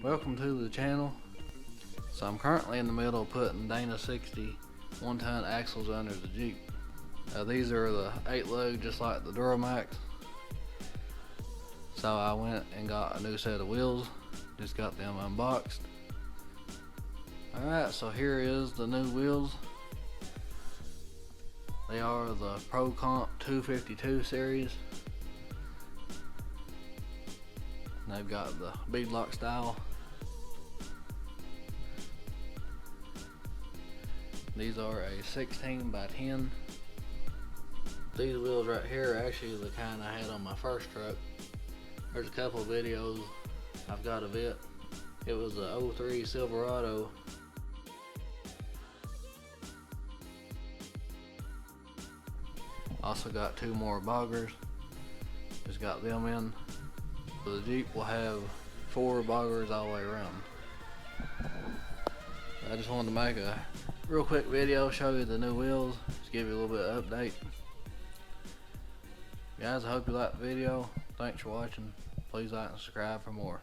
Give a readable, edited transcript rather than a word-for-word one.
Welcome to the channel. So I'm currently in the middle of putting Dana 60 1-ton axles under the Jeep. These are the 8-lug, just like the Duramax. So I went and got a new set of wheels, just got them unboxed. Alright, so here is the new wheels. They are the Pro Comp 252 series. And they've got the beadlock style. These are a 16 by 10. These wheels right here are actually the kind I had on my first truck. There's a couple of videos I've got of it. It was a 03 Silverado. Also got 2 more Boggers. Just got them in. So the Jeep will have 4 Boggers all the way around. I just wanted to make a real quick video, show you the new wheels, just give you a little bit of update. Guys, I hope you liked the video. Thanks for watching. Please like and subscribe for more.